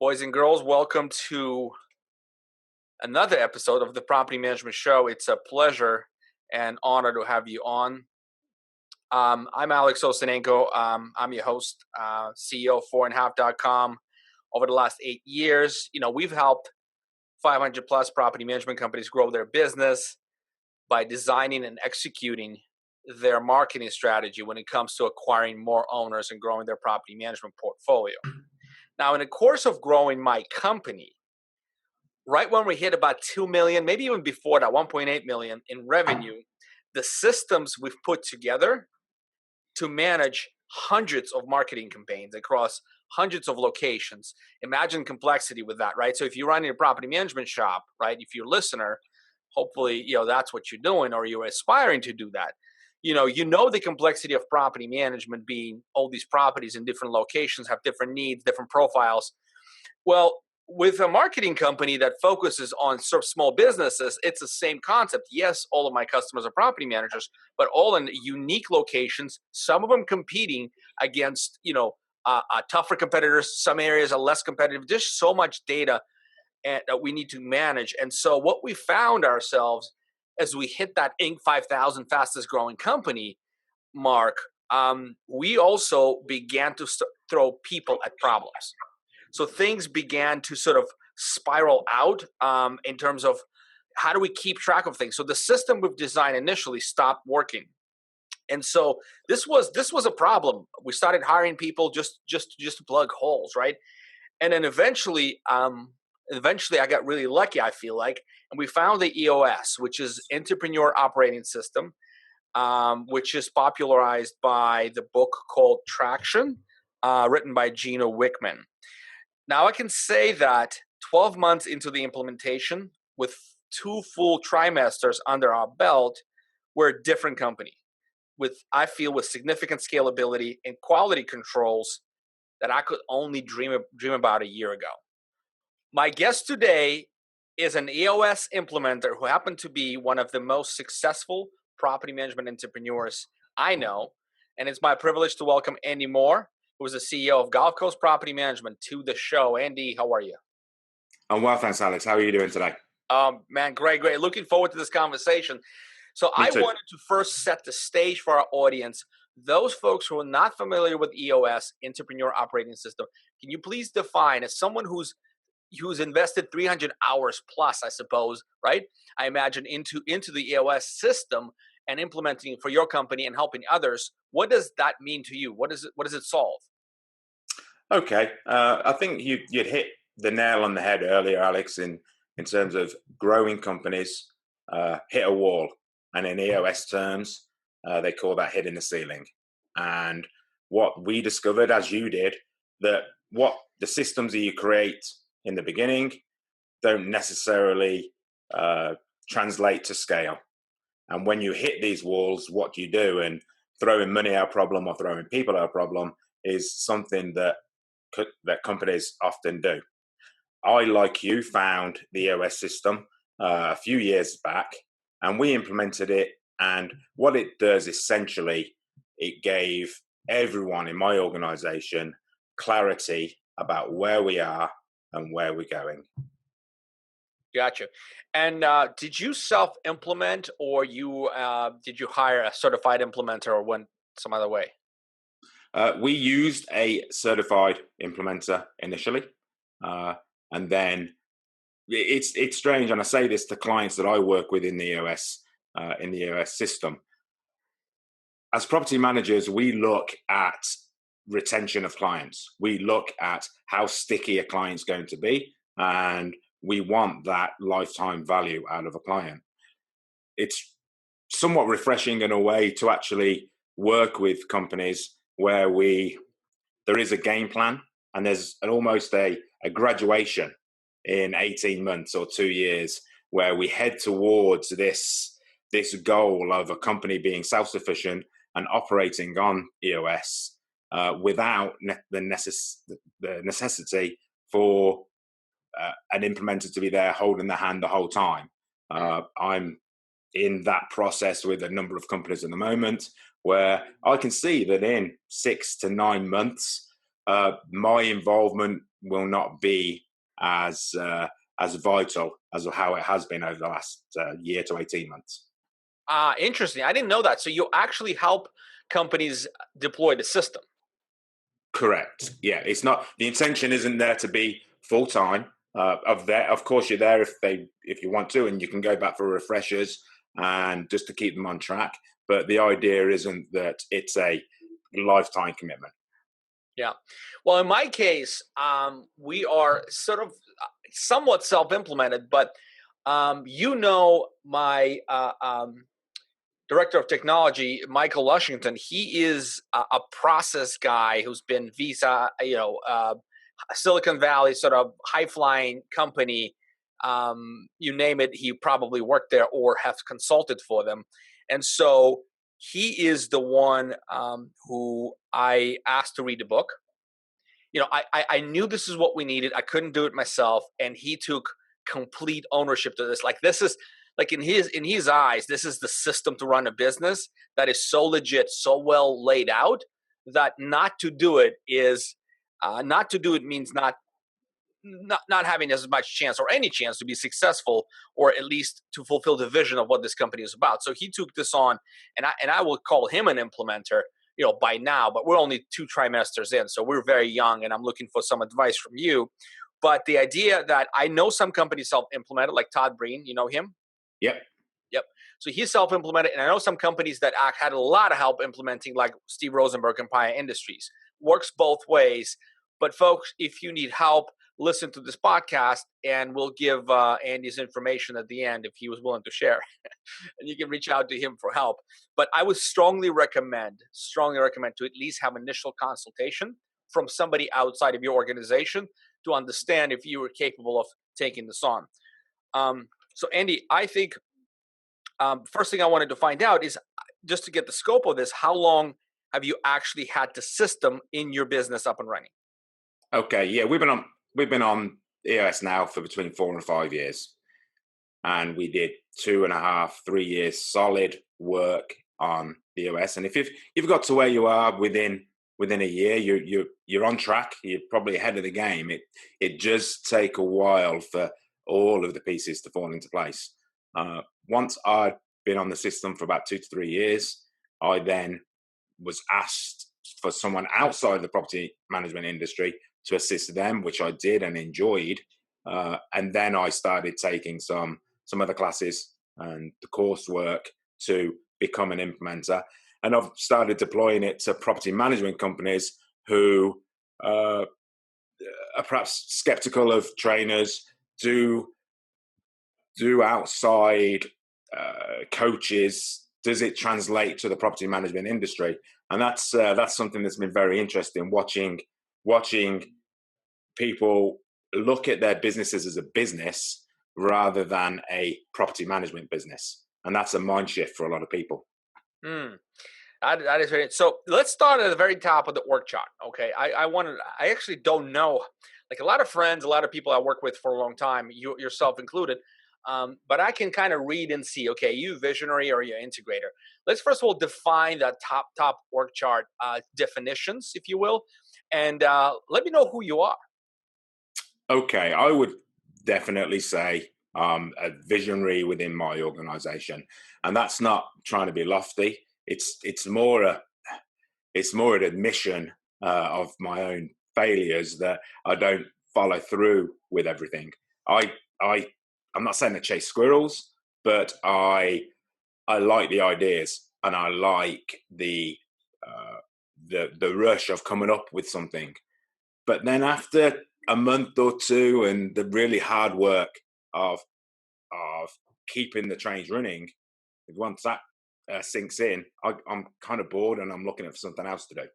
Boys and girls, welcome to another episode of the Property Management Show. It's a pleasure and honor to have you on. I'm Alex Osenenko. I'm your host, CEO of 4.5.com. Over the last 8 years, we've helped 500 plus property management companies grow their business by designing and executing their marketing strategy when it comes to acquiring more owners and growing their property management portfolio. Now, in the course of growing my company, right when we hit about 2 million, maybe even before that, 1.8 million in revenue, the systems we've put together to manage hundreds of marketing campaigns across hundreds of locations. Imagine complexity with that, right? So if you're running a property management shop, right, if you're a listener, hopefully, that's what you're doing or you're aspiring to do that. You know the complexity of property management being all these properties in different locations have different needs, different profiles. Well, with a marketing company that focuses on sort of small businesses, it's the same concept. Yes, all of my customers are property managers, but all in unique locations, some of them competing against, tougher competitors. Some areas are less competitive. There's so much data that we need to manage. And so what we found ourselves as we hit that Inc. 5000 fastest growing company mark, we also began to throw people at problems. So things began to sort of spiral out in terms of how do we keep track of things. So the system we've designed initially stopped working. And so this was a problem. We started hiring people just to plug holes, right? And then eventually I got really lucky, I feel like, and we found the EOS, which is Entrepreneur Operating System, which is popularized by the book called Traction, written by Gino Wickman. Now I can say that 12 months into the implementation, with 2 full trimesters under our belt, we're a different company with significant scalability and quality controls that I could only dream about a year ago. My guest today is an EOS implementer who happened to be one of the most successful property management entrepreneurs I know. And it's my privilege to welcome Andy Moore, who is the CEO of Gulf Coast Property Management, to the show. Andy, how are you? I'm well, thanks, Alex. How are you doing today? Man, great. Looking forward to this conversation. So I wanted to first set the stage for our audience. Those folks who are not familiar with EOS, Entrepreneur Operating System, can you please define, as someone who's invested 300 hours plus, I suppose, right? I imagine into the EOS system and implementing it for your company and helping others. What does that mean to you? What does it solve? Okay, I think you'd hit the nail on the head earlier, Alex, in terms of growing companies hit a wall, and in EOS terms, they call that hitting the ceiling. And what we discovered, as you did, that what the systems that you create in the beginning don't necessarily translate to scale. And when you hit these walls, what do you do? And throwing money at a problem or throwing people at a problem is something that companies often do. I, like you, found the EOS system a few years back, and we implemented it. And what it does, essentially, it gave everyone in my organization clarity about where we are and where we're going. Gotcha. And did you self-implement, or did you hire a certified implementer, or went some other way? We used a certified implementer initially, and then it's strange, and I say this to clients that I work with in the EOS system. As property managers, we look at retention of clients. We look at how sticky a client's going to be, and we want that lifetime value out of a client. It's somewhat refreshing in a way to actually work with companies where there is a game plan, and there's almost a graduation in 18 months or 2 years where we head towards this goal of a company being self-sufficient and operating on EOS without the necessity for an implementer to be there holding the hand the whole time. I'm in that process with a number of companies at the moment where I can see that in 6 to 9 months, my involvement will not be as vital as how it has been over the last year to 18 months. Interesting. I didn't know that. So you actually help companies deploy the system. Correct. Yeah, it's not, the intention isn't there to be full time. Of course, you're there if you want to, and you can go back for refreshers and just to keep them on track. But the idea isn't that it's a lifetime commitment. Yeah. Well, in my case, we are sort of somewhat self-implemented, but my director of technology, Michael Lushington, he is a process guy who's been Visa, Silicon Valley sort of high flying company. You name it, he probably worked there or has consulted for them. And so he is the one who I asked to read the book. I knew this is what we needed. I couldn't do it myself. And he took complete ownership to this. Like, this is like in his eyes, this is the system to run a business that is so legit, so well laid out that not to do it means not having as much chance or any chance to be successful, or at least to fulfill the vision of what this company is about. So he took this on, and I will call him an implementer, by now, but we're only 2 trimesters in, so we're very young, and I'm looking for some advice from you. But the idea that I know some companies self-implemented, like Todd Breen, you know him? Yep. Yep. So he's self-implemented, and I know some companies that had a lot of help implementing, like Steve Rosenberg and Paya Industries. Works both ways. But folks, if you need help, listen to this podcast, and we'll give Andy's information at the end if he was willing to share. And you can reach out to him for help. But I would strongly recommend to at least have initial consultation from somebody outside of your organization to understand if you are capable of taking this on. So Andy, I think first thing I wanted to find out is, just to get the scope of this, how long have you actually had the system in your business up and running? Okay. Yeah, we've been on EOS now for between 4 and 5 years, and we did 2.5, 3 years solid work on the EOS. And if you've got to where you are within a year, you're on track. You're probably ahead of the game. It does take a while for all of the pieces to fall into place. Once I'd been on the system for about 2 to 3 years, I then was asked for someone outside the property management industry to assist them, which I did and enjoyed. And then I started taking some other classes and the coursework to become an implementer. And I've started deploying it to property management companies who are perhaps skeptical of trainers, do outside coaches. Does it translate to the property management industry? And that's something that's been very interesting, watching people look at their businesses as a business rather than a property management business. And that's a mind shift for a lot of people. That is very. So let's start at the very top of the org chart. Okay, I actually don't know, like a lot of friends, a lot of people I work with for a long time, yourself included. But I can kind of read and see, okay, you visionary or you integrator. Let's first of all define that top org chart definitions, if you will, and let me know who you are. Okay, I would definitely say a visionary within my organization, and that's not trying to be lofty. It's more an admission of my own failures, that I don't follow through with everything. I'm not saying I chase squirrels, but I like the ideas, and I like the rush of coming up with something. But then after a month or two and the really hard work of keeping the trains running, once that sinks in, I'm kind of bored and I'm looking for something else to do.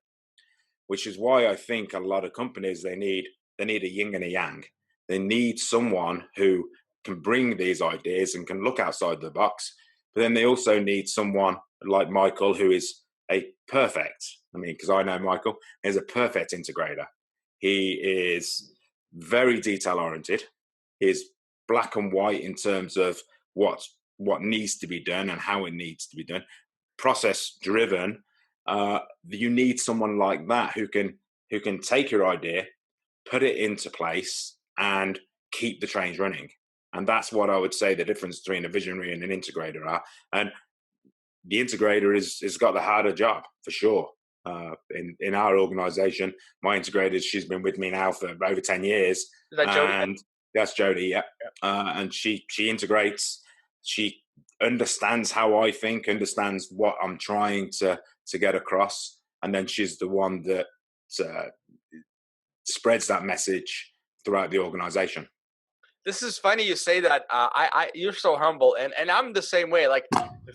Which is why I think a lot of companies, they need a yin and a yang. They need someone who can bring these ideas and can look outside the box. But then they also need someone like Michael, who is because I know Michael is a perfect integrator. He is very detail oriented. He's black and white in terms of what needs to be done and how it needs to be done. Process driven. You need someone like that who can take your idea, put it into place, and keep the trains running. And that's what I would say the difference between a visionary and an integrator are. And the integrator is got the harder job for sure. In our organization, my integrator, she's been with me now for over 10 years, Is that Jody? and that's Jody. Yeah. Yeah. And she integrates, she understands how I think, understands what I'm trying to get across, and then she's the one that uh, spreads that message throughout the organization. This is funny you say that. You're so humble, and I'm the same way. Like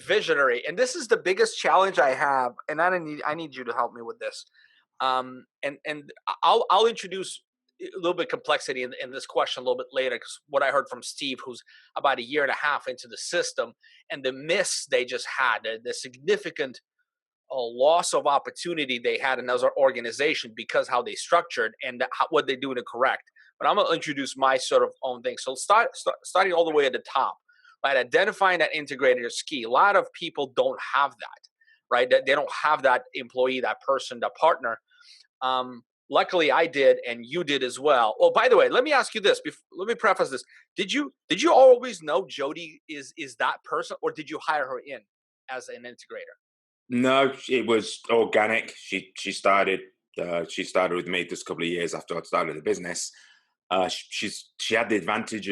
visionary, and this is the biggest challenge I have, and I need you to help me with this. And I'll introduce a little bit of complexity in this question a little bit later, because what I heard from Steve, who's about a year and a half into the system, and the miss they just had, the significant loss of opportunity they had in another organization because how they structured and what they do to correct. But I'm going to introduce my sort of own thing. So starting all the way at the top, right? Identifying that integrator is key. A lot of people don't have that, right? They don't have that employee, that person, that partner. Luckily, I did, and you did as well. Oh, by the way, let me ask you this. Let me preface this. Did you always know Jody is that person, or did you hire her in as an integrator? No, it was organic. She started with me just a couple of years after I'd started the business. She had the advantage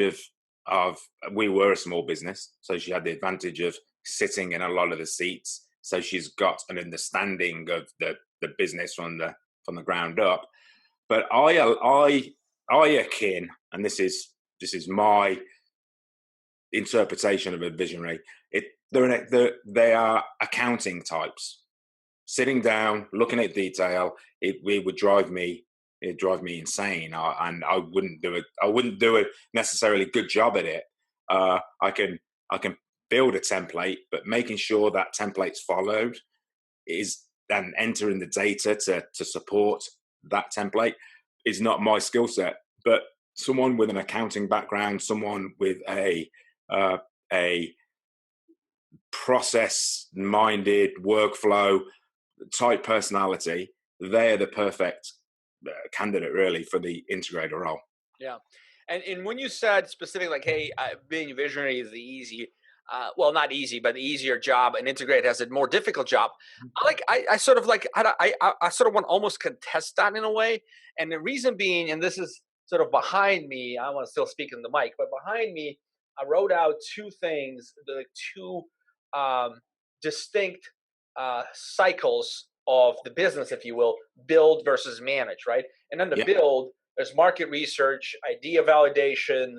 of we were a small business, so she had the advantage of sitting in a lot of the seats. So she's got an understanding of the business from the ground up. But I akin, and this is my interpretation of a visionary. They are accounting types. Sitting down, looking at detail, it would drive me. It'd drive me insane, and I wouldn't do it. I wouldn't do a necessarily good job at it. I can build a template, but making sure that template's followed is and entering the data to support that template is not my skill set. But someone with an accounting background, someone with a process-minded workflow type personality, they're the perfect candidate really for the integrator role. Yeah, and when you said specifically like, hey, being visionary is the easy, well, not easy, but the easier job, and integrate has a more difficult job. I sort of like I sort of want to almost contest that in a way, and the reason being, and this is sort of behind me. I want to still speak in the mic, but behind me, I wrote out two things, the two um, distinct cycles of the business, if you will, build versus manage, right? And then the Yeah, build, there's market research, idea validation,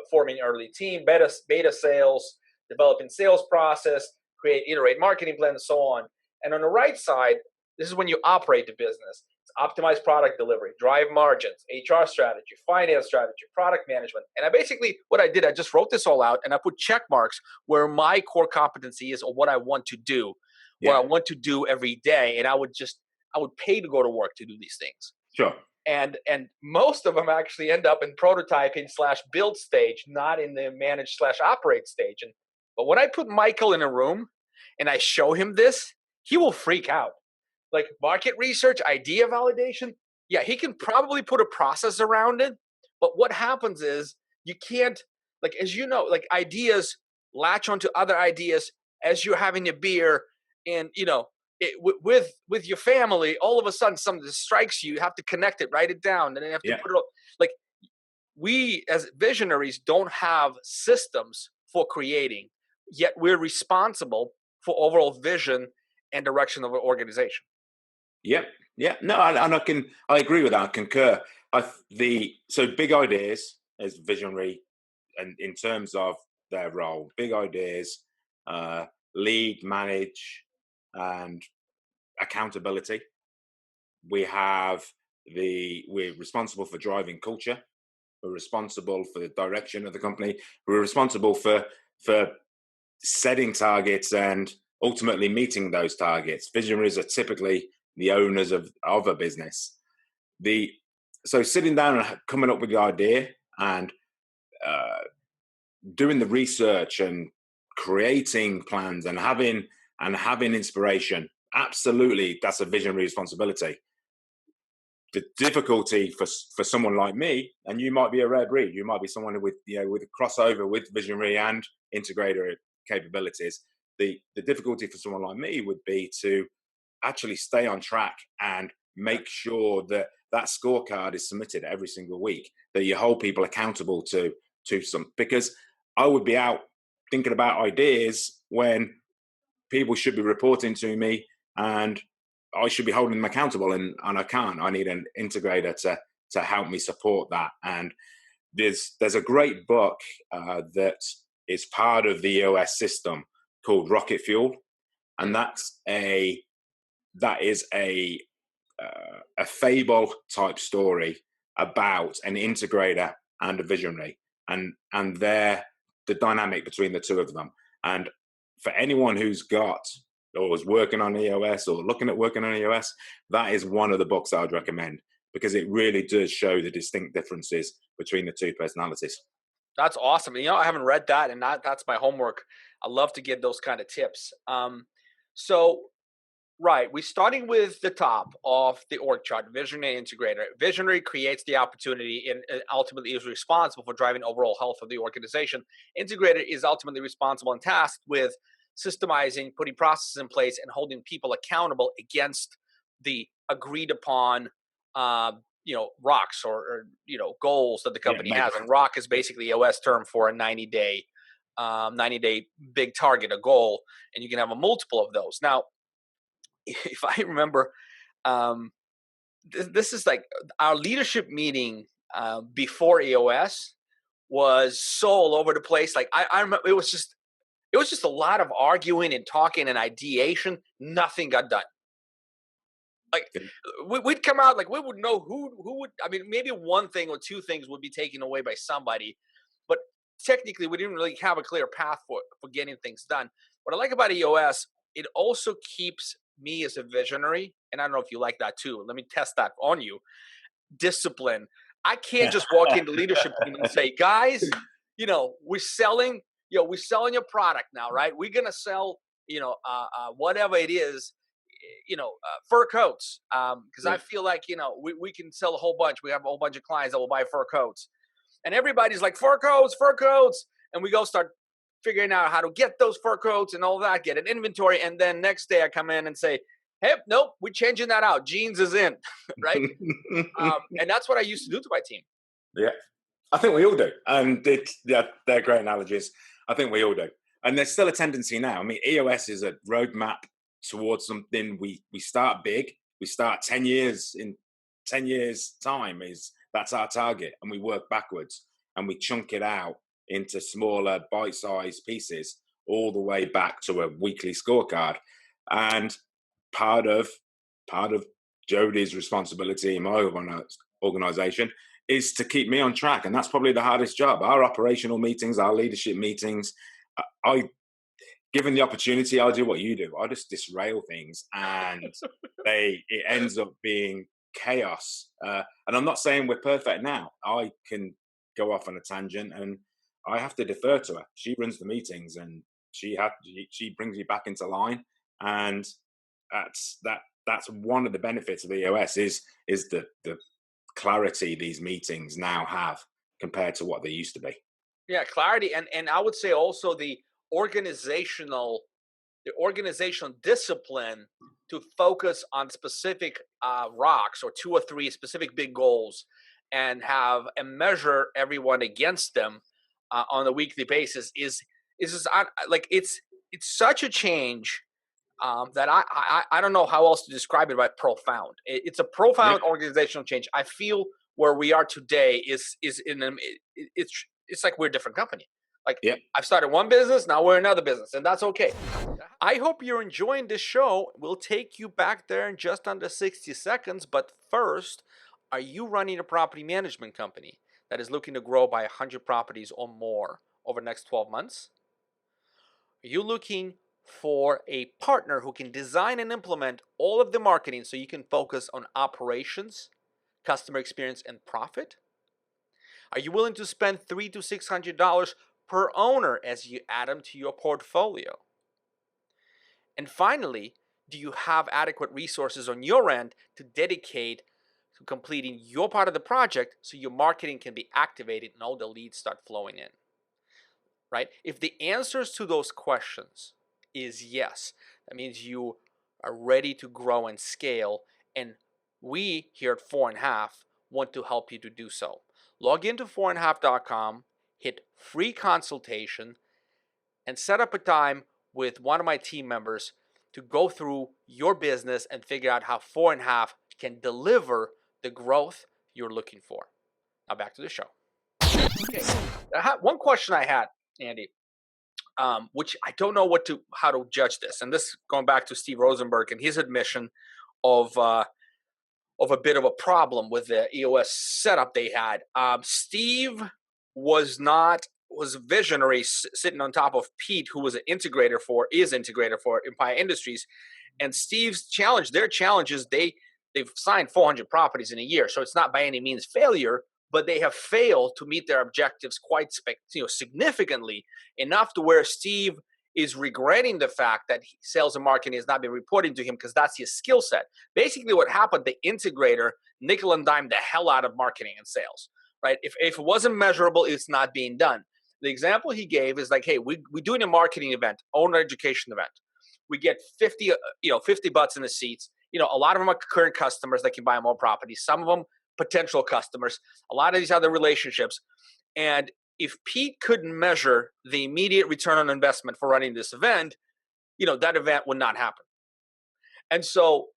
forming early team, beta sales, developing sales process, iterate marketing plan, and so on. And on the right side, this is when you operate the business. It's optimize product delivery, drive margins, HR strategy, finance strategy, product management. And what I did, I just wrote this all out and I put check marks where my core competency is, or what I want to do, what yeah, I want to do every day. And I would pay to go to work to do these things. sure. And most of them actually end up in prototyping / build stage, not in the manage / operate stage. But when I put Michael in a room and I show him this, he will freak out. Like market research, idea validation, yeah, he can probably put a process around it. But what happens is you can't, like, as you know, like ideas latch onto other ideas as you're having a beer, and with your family, all of a sudden something strikes you. You have to connect it, write it down, and then you have to Yeah, put it up. Like we as visionaries don't have systems for creating, yet we're responsible for overall vision and direction of an organization. yeah, yeah. No, and I agree with that. I concur. So big ideas as visionary, and in terms of their role, big ideas, uh, lead, manage, and accountability. We're responsible for driving culture. We're responsible for the direction of the company. We're responsible for setting targets and ultimately meeting those targets. Visionaries are typically the owners of a business. The So sitting down and coming up with the idea and uh, doing the research and creating plans and having inspiration, absolutely, that's a visionary responsibility. the difficulty for someone like me, and you might be a rare breed, you might be someone with with a crossover with visionary and integrator capabilities. The difficulty for someone like me would be to actually stay on track and make sure that that scorecard is submitted every single week, that you hold people accountable to some, because I would be out thinking about ideas when people should be reporting to me, and I should be holding them accountable, and I can't. I need an integrator to help me support that. And there's a great book that is part of the EOS system called Rocket Fuel, and that is a fable type story about an integrator and a visionary, and they're the dynamic between the two of them. And for anyone who's got or is working on EOS or looking at working on EOS, that is one of the books I would recommend, because it really does show the distinct differences between the two personalities. That's awesome. I haven't read that, and that's my homework. I love to get those kind of tips. So right, we're starting with the top of the org chart, visionary integrator. Visionary creates the opportunity and ultimately is responsible for driving overall health of the organization. Integrator is ultimately responsible and tasked with systemizing, putting processes in place, and holding people accountable against the agreed upon, rocks or goals that the Yeah, company mate. has. And rock is basically EOS term for a 90-day big target, a goal, and you can have a multiple of those. Now, if I remember, this is like our leadership meeting before EOS was so all over the place. Like I remember, it was just a lot of arguing and talking and ideation. Nothing got done. Like we'd come out, like we would know who would. I mean, maybe one thing or two things would be taken away by somebody, but technically we didn't really have a clear path for getting things done. What I like about EOS, it also keeps me as a visionary, and I don't know if you like that too. Let me test that on you. Discipline. I can't just walk into leadership team and say, guys, we're selling, we're selling your product now, right? We're gonna sell, whatever it is, fur coats. Because I Yeah. feel like we can sell a whole bunch. We have a whole bunch of clients that will buy fur coats, and everybody's like fur coats, and we go start figuring out how to get those fur coats and all that, get an inventory, and then next day I come in and say, hey, nope, we're changing that out. Jeans is in, right? And that's what I used to do to my team. Yeah, I think we all do, and they're great analogies. I think we all do, and there's still a tendency now. I mean, EOS is a roadmap towards something. We start big. We start 10 years in 10 years time that's our target, and we work backwards, and we chunk it out into smaller bite-sized pieces, all the way back to a weekly scorecard. And part of part of Jody's responsibility in my organization is to keep me on track, and that's probably the hardest job. Our operational meetings, our leadership meetings, I given the opportunity, I'll do what you do. I just disrail things, and it ends up being chaos. And I'm not saying we're perfect now. I can go off on a tangent, and I have to defer to her. She runs the meetings, and she brings me back into line, and that's one of the benefits of EOS is the clarity these meetings now have compared to what they used to be. Yeah, clarity, and I would say also organizational the organizational discipline to focus on specific rocks or two or three specific big goals and have and measure everyone against them on a weekly basis is just, like it's such a change that I don't know how else to describe it but profound. It's a Yeah, profound organizational change. I feel where we are today is in it's like we're a different company. Like yeah. I've started one business, now we're another business, and that's okay. I hope you're enjoying this show. We'll take you back there in just under 60 seconds. But first, are you running a property management company that is looking to grow by 100 properties or more over the next 12 months? Are you looking for a partner who can design and implement all of the marketing so you can focus on operations, customer experience, and profit? Are you willing to spend $300 to $600 per owner as you add them to your portfolio? And finally, do you have adequate resources on your end to dedicate to completing your part of the project so your marketing can be activated and all the leads start flowing in, right? If the answers to those questions is yes, that means you are ready to grow and scale. And we here at 4.5 want to help you to do so. Log into 4.5.com, hit free consultation, and set up a time with one of my team members to go through your business and figure out how 4.5 can deliver the growth you're looking for. Now back to the show. Okay, one question I had, Andy, which I don't know how to judge this, and this going back to Steve Rosenberg and his admission of a bit of a problem with the EOS setup they had. Steve was visionary, sitting on top of Pete, who is integrator for Empire Industries, and their challenge is they've signed 400 properties in a year, so it's not by any means failure, but they have failed to meet their objectives quite significantly, enough to where Steve is regretting the fact that sales and marketing has not been reporting to him because that's his skill set. Basically, what happened, the integrator nickel and dime the hell out of marketing and sales, right? If it wasn't measurable, it's not being done. The example he gave is like, hey, we're doing a marketing event, owner education event. We get 50 butts in the seats. A lot of them are current customers that can buy more properties. Some of them potential customers. A lot of these other relationships. And if Pete couldn't measure the immediate return on investment for running this event, that event would not happen. And so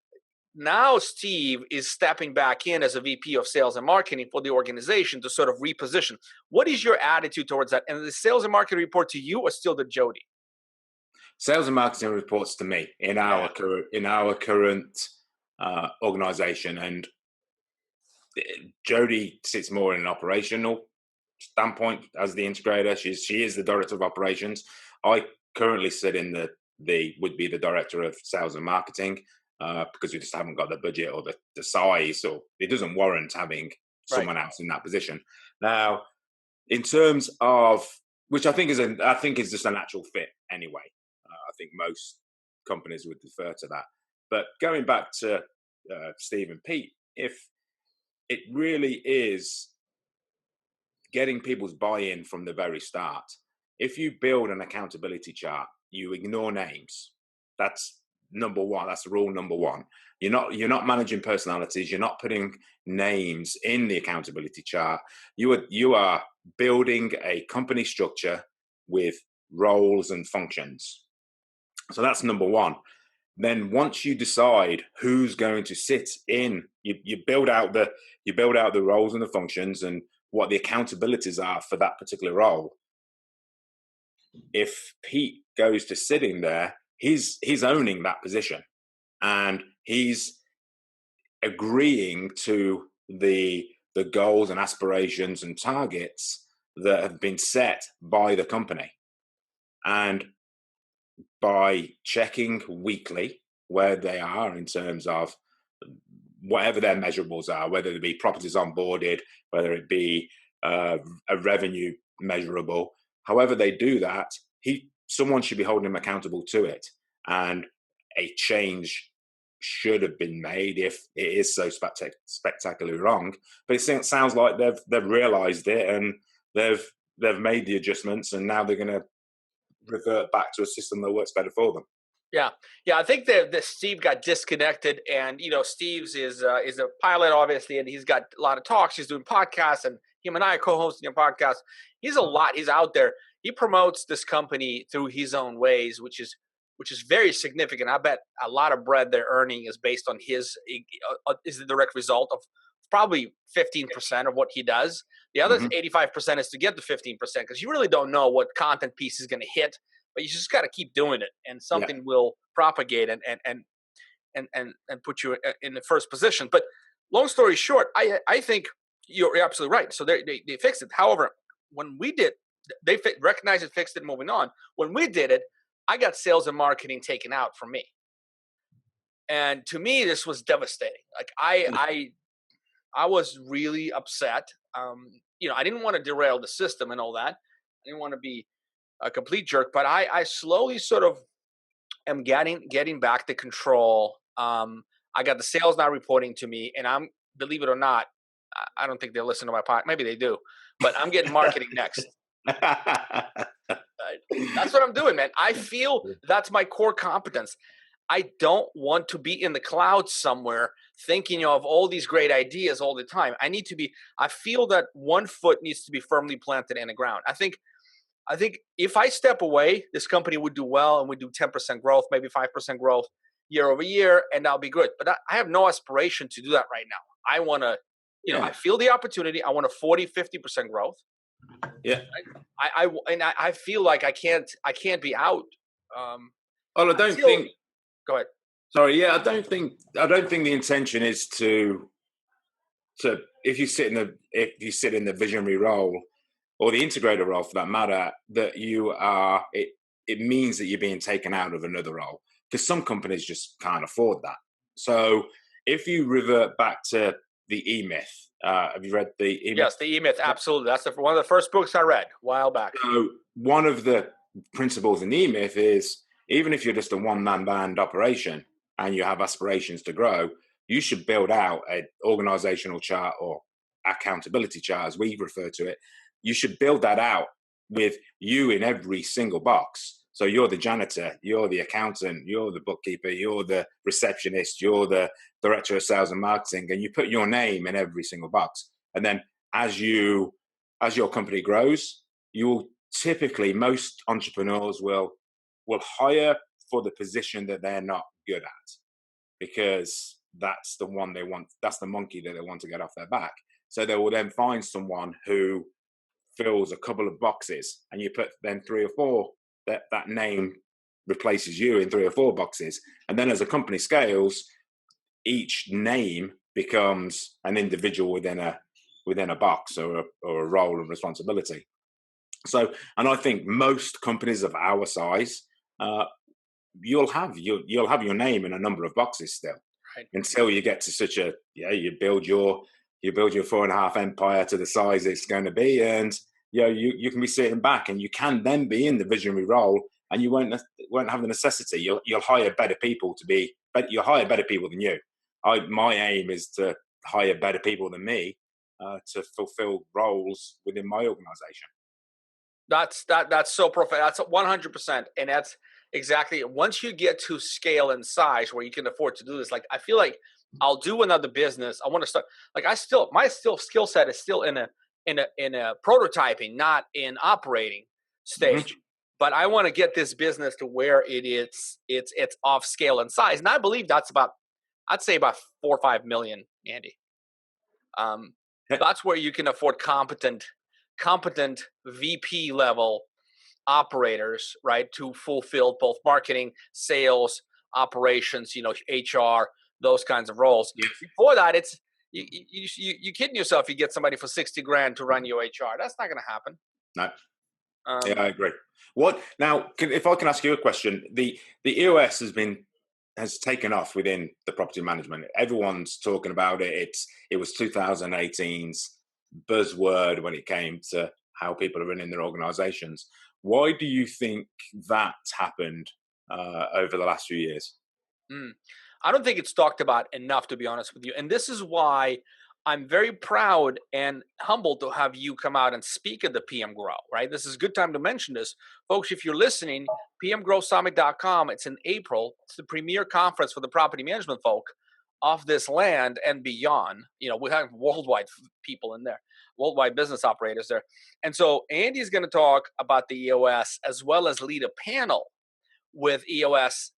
now Steve is stepping back in as a VP of sales and marketing for the organization to sort of reposition. What is your attitude towards that? And the sales and marketing report to you or still to Jody? Sales and marketing reports to me in our current organization, and Jody sits more in an operational standpoint as the integrator. She is the director of operations. I currently sit in would be the director of sales and marketing because we just haven't got the budget or the size, or it doesn't warrant having someone else in that position. Now, in terms of which I think is just a natural fit anyway. I think most companies would defer to that. But going back to Steve and Pete, if it really is getting people's buy-in from the very start. If you build an accountability chart, you ignore names. That's number one. That's rule number one. You're not managing personalities. You're not putting names in the accountability chart. You are building a company structure with roles and functions. So that's number one. Then once you decide who's going to sit in, you build out the roles and the functions and what the accountabilities are for that particular role. If Pete goes to sitting there, he's owning that position, and he's agreeing to the goals and aspirations and targets that have been set by the company. And by checking weekly where they are in terms of whatever their measurables are, whether it be properties onboarded, whether it be a revenue measurable, however they do that, someone should be holding him accountable to it. And a change should have been made if it is so spectacularly wrong. But it sounds like they've realized it, and they've made the adjustments, and now they're going to revert back to a system that works better for them. Yeah. I think that Steve got disconnected, and Steve's is a pilot, obviously, and he's got a lot of talks. He's doing podcasts, and him and I are co-hosting a podcast. He's out there. He promotes this company through his own ways, which is very significant. I bet a lot of bread they're earning is based on is the direct result of probably 15% of what he does. The other 85% is to get the 15%, because you really don't know what content piece is going to hit, but you just got to keep doing it, and something will propagate and put you in the first position. But long story short, I think you're absolutely right. So they fixed it. However, when we did, they recognized it, fixed it, moving on. When we did it, I got sales and marketing taken out from me, and to me, this was devastating. Like I was really upset. I didn't want to derail the system and all that. I didn't want to be a complete jerk, but I slowly sort of am getting back to control. I got the sales now reporting to me, and I'm believe it or not, I don't think they listen to my podcast. Maybe they do, but I'm getting marketing next. That's what I'm doing, man. I feel that's my core competence. I don't want to be in the clouds somewhere thinking of all these great ideas all the time. I feel that one foot needs to be firmly planted in the ground. I think if I step away, this company would do well and we do 10% growth, maybe 5% growth year over year, and that'll be good. But I have no aspiration to do that right now. I want to, I feel the opportunity. I want a 40, 50% growth. Yeah. I feel like I can't be out. Well, I don't think. Go ahead. Sorry. Yeah, I don't think the intention is to if you sit in the visionary role or the integrator role for that matter, that you are it means that you're being taken out of another role, because some companies just can't afford that. So if you revert back to the E-Myth, have you read the E-Myth? Yes, the E-Myth, absolutely. That's one of the first books I read a while back. So one of the principles in the E-Myth is, even if you're just a one-man band operation and you have aspirations to grow, you should build out an organizational chart or accountability chart, as we refer to it. You should build that out with you in every single box. So you're the janitor, you're the accountant, you're the bookkeeper, you're the receptionist, you're the director of sales and marketing, and you put your name in every single box. And then as your company grows, you'll typically, most entrepreneurs will hire for the position that they're not good at, because that's the one they want. That's the monkey that they want to get off their back. So they will then find someone who fills a couple of boxes, and you put then 3 or 4, that name replaces you in 3 or 4 boxes. And then as a company scales, each name becomes an individual within a box or a role and responsibility. So, and I think most companies of our size, you'll have your name in a number of boxes still, right, until you get to such a you build your 4.5 empire to the size it's going to be, and you can be sitting back, and you can then be in the visionary role, and you won't have the necessity. You'll hire better people you'll hire better people than you. My aim is to hire better people than me to fulfill roles within my organization. That's so profound. That's 100%, and that's exactly it. Once you get to scale and size where you can afford to do this, like I feel like I'll do another business. I want to start. Like my skill set is still in a prototyping, not in operating stage. Mm-hmm. But I want to get this business to where it's off scale and size, and I believe that's I'd say about 4 or 5 million, Andy. That's where you can afford competent VP level operators, right, to fulfill both marketing, sales, operations, HR, those kinds of roles. Yes. Before that, it's you kidding yourself. You get somebody for 60 grand to run your HR. That's not going to happen. No. Yeah, I agree. What now? If I can ask you a question, the EOS has taken off within the property management. Everyone's talking about it. It was 2018's buzzword when it came to how people are running their organizations. Why do you think that happened over the last few years? I don't think it's talked about enough, to be honest with you. And this is why I'm very proud and humbled to have you come out and speak at the PM Grow, right? This is a good time to mention this. Folks, if you're listening, pmgrowsummit.com, it's in April. It's the premier conference for the property management folk of this land and beyond. We have worldwide people in there, worldwide business operators there. And so Andy's going to talk about the EOS, as well as lead a panel with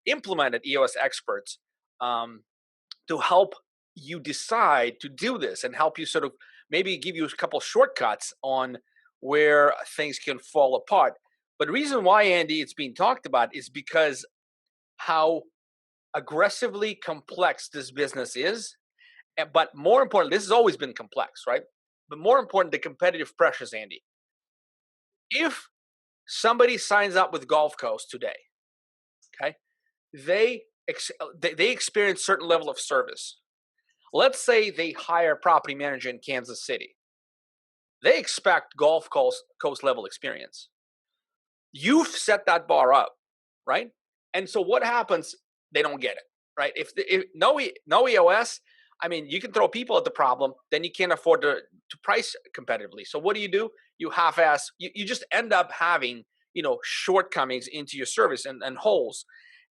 implemented EOS experts to help you decide to do this and help you sort of maybe give you a couple shortcuts on where things can fall apart. But the reason why, Andy, it's being talked about is because how aggressively complex this business is. But more important, this has always been complex, right? But more important, the competitive pressures, Andy. If somebody signs up with Gulf Coast today, okay, they experience certain level of service. Let's say they hire a property manager in Kansas City. They expect Gulf Coast level experience. You've set that bar up, right? And so what happens? They don't get it, right? If no EOS, I mean, you can throw people at the problem, then you can't afford to price competitively. So what do? You half-ass. You just end up having shortcomings into your service and holes.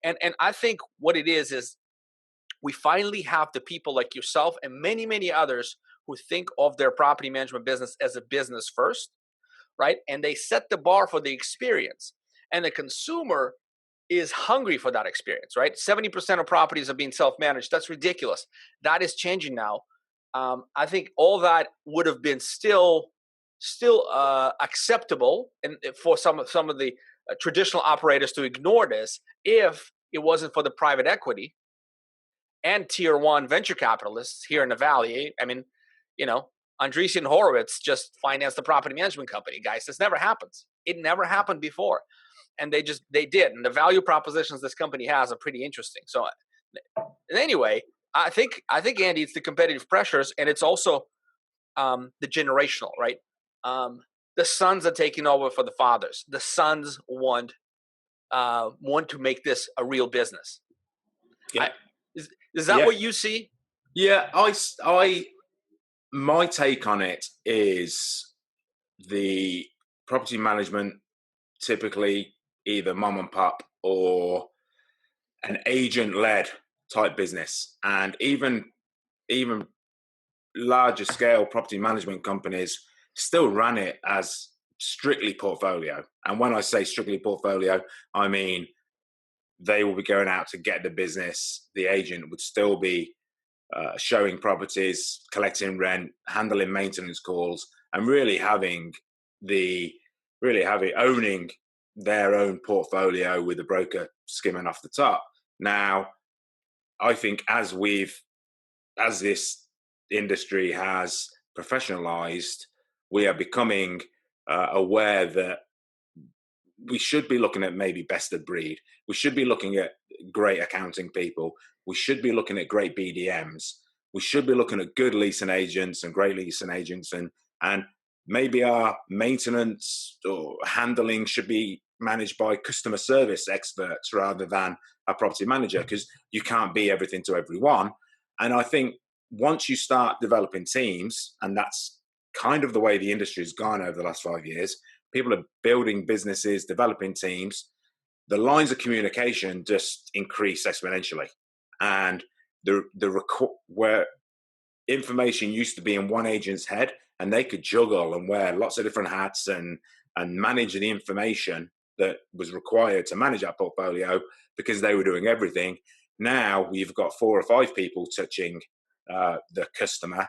And I think what it is we finally have the people like yourself and many others who think of their property management business as a business first, right? And they set the bar for the experience. And the consumer is hungry for that experience, right? 70% of properties are being self-managed. That's ridiculous. That is changing now. I think all that would have been still acceptable, and for some of the traditional operators to ignore this if it wasn't for the private equity and tier one venture capitalists here in the Valley. I mean, Andreessen Horowitz just financed the property management company, guys. This never happens. It never happened before. And they did. And the value propositions this company has are pretty interesting. So anyway, I think Andy, it's the competitive pressures, and it's also the generational, right? The sons are taking over for the fathers. The sons want to make this a real business. Yeah. Is that what you see? Yeah, my take on it is the property management, typically either mom and pop or an agent-led type business, and even larger scale property management companies still run it as strictly portfolio. And when I say strictly portfolio, I mean they will be going out to get the business. The agent would still be showing properties, collecting rent, handling maintenance calls, and owning their own portfolio with the broker skimming off the top. Now, I think as this industry has professionalized, we are becoming aware that we should be looking at maybe best of breed. We should be looking at great accounting people. We should be looking at great BDMs. We should be looking at good leasing agents and great leasing agents, and maybe our maintenance or handling should be managed by customer service experts rather than a property manager, because you can't be everything to everyone. And I think once you start developing teams, and that's kind of the way the industry has gone over the last 5 years, people are building businesses, developing teams, the lines of communication just increase exponentially. And where information used to be in one agent's head and they could juggle and wear lots of different hats and manage the information that was required to manage that portfolio because they were doing everything. Now we've got 4 or 5 people touching the customer.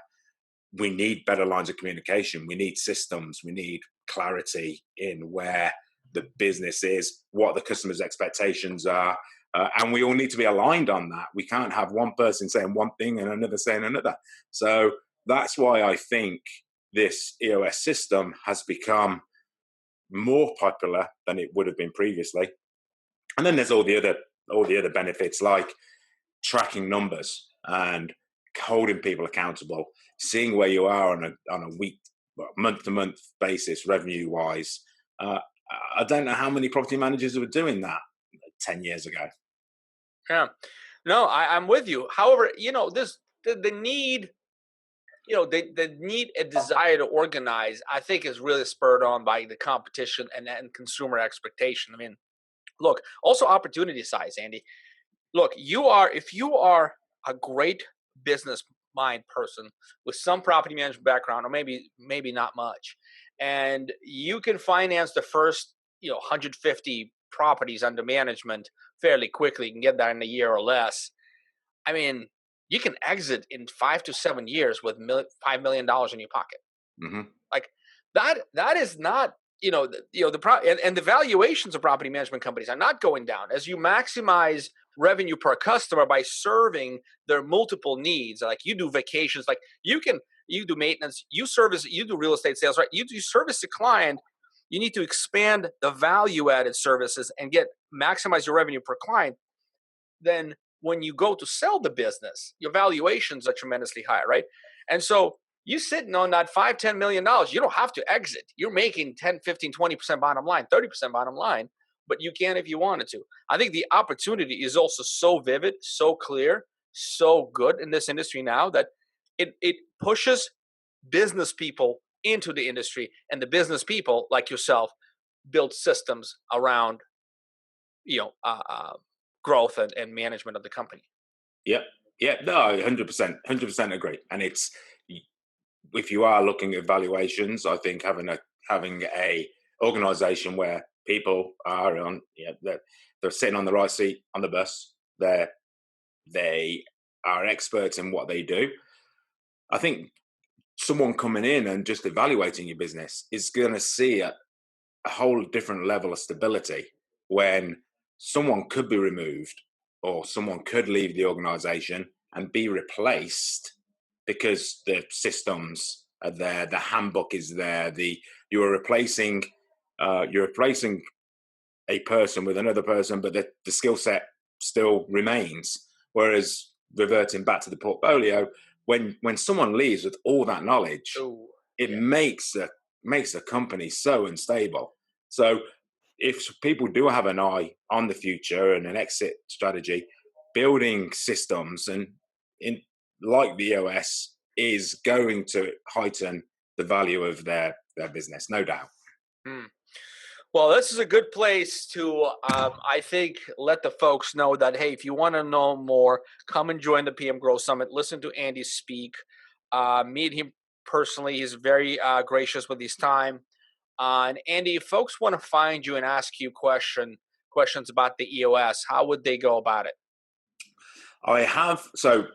We need better lines of communication. We need systems. We need clarity in where the business is, what the customer's expectations are. And we all need to be aligned on that. We can't have one person saying one thing and another saying another. So that's why I think this EOS system has become more popular than it would have been previously. And then there's all the other benefits, like tracking numbers and holding people accountable, seeing where you are on a week, month-to-month basis, revenue-wise. I don't know how many property managers were doing that 10 years ago. Yeah, no, I'm with you. However, the need, the need and desire to organize, I think, is really spurred on by the competition and consumer expectation. I mean, look, also opportunity size, Andy. Look, if you are a great business mind person with some property management background, or maybe not much, and you can finance the first 150 properties under management fairly quickly, you can get that in a year or less. I mean, you can exit in 5 to 7 years with $5 million in your pocket. Mm-hmm. Like that is not and the valuations of property management companies are not going down as you maximize revenue per customer by serving their multiple needs. Like you do vacations, like you do maintenance, you do real estate sales, right? You service the client. You need to expand the value added services and maximize your revenue per client. Then when you go to sell the business, your valuations are tremendously high, right? And so you sitting on that $5-10 million, you don't have to exit. You're making 10, 15, 20% bottom line, 30% bottom line, but you can if you wanted to. I think the opportunity is also so vivid, so clear, so good in this industry now that it pushes business people into the industry, and the business people like yourself build systems around you know uh, uh, growth and management of the company. Yep. Yeah. No, 100%, 100% agree. And it's, if you are looking at valuations, I think having a organization where people are on, they're sitting on the right seat on the bus. They are experts in what they do. I think someone coming in and just evaluating your business is going to see a whole different level of stability when someone could be removed or someone could leave the organization and be replaced because the systems are there, the handbook is there, you're replacing a person with another person, but the skill set still remains. Whereas reverting back to the portfolio, when someone leaves with all that knowledge, Oh, it yeah. makes a company so unstable. So if people do have an eye on the future and an exit strategy, building systems and in like the EOS is going to heighten the value of their business, no doubt. Hmm. Well, this is a good place to, I think, let the folks know that, hey, if you want to know more, come and join the PM Growth Summit. Listen to Andy speak. Meet him personally. He's very gracious with his time. And Andy, if folks want to find you and ask you questions about the EOS, how would they go about it? I have so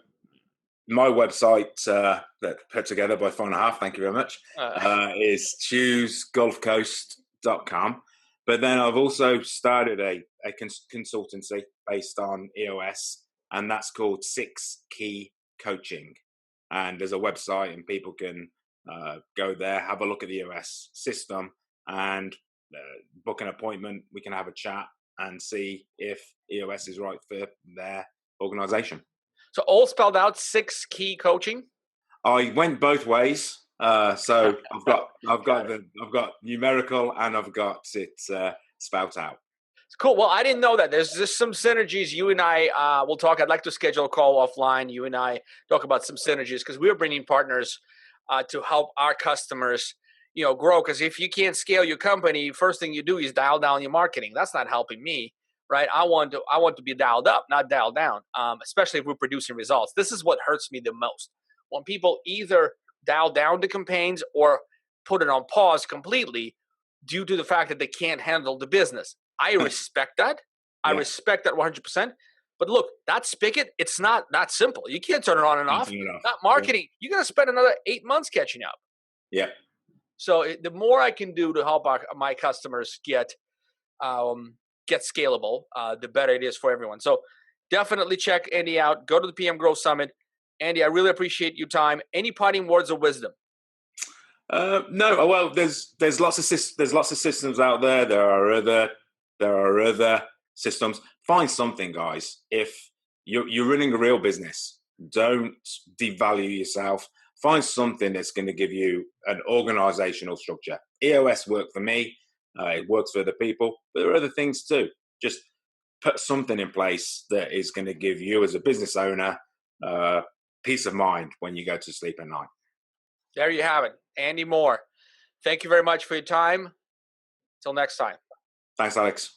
my website that put together by 4.5, thank you very much, Uh, is choosegulfcoast.com. But then I've also started a consultancy based on EOS, and that's called 6 Key Coaching. And there's a website, and people can go there, have a look at the EOS system, and book an appointment. We can have a chat and see if EOS is right for their organization. so all spelled out, 6 Key Coaching. I went both ways. So Got it. I've got numerical and I've got it spout out. Cool. Well, I didn't know that. There's just some synergies. You and I will talk. I'd like to schedule a call offline. You and I talk about some synergies because we're bringing partners to help our customers, grow. Because if you can't scale your company, first thing you do is dial down your marketing. That's not helping me, right? I want to be dialed up, not dialed down. Especially if we're producing results. This is what hurts me the most when people either dial down the campaigns or put it on pause completely due to the fact that they can't handle the business. I respect that. I Yeah, respect that 100%. But look, that spigot, it's not that simple. You can't turn it on and off. nothing enough. Not Yeah, marketing. You're going to spend another 8 months catching up. yeah. So the more I can do to help my customers get scalable, the better it is for everyone. So definitely check Andy out. Go to the PM Growth Summit. Andy, I really appreciate your time. Any parting words of wisdom? No, well, there's there's lots of systems out there. There are other systems. Find something, guys. If you're running a real business, don't devalue yourself. Find something that's going to give you an organizational structure. EOS worked for me. It works for other people, but there are other things too. Just put something in place that is going to give you, as a business owner, uh, peace of mind when you go to sleep at night. There you have it. Andy Moore. Thank you very much for your time. Till next time. Thanks, Alex.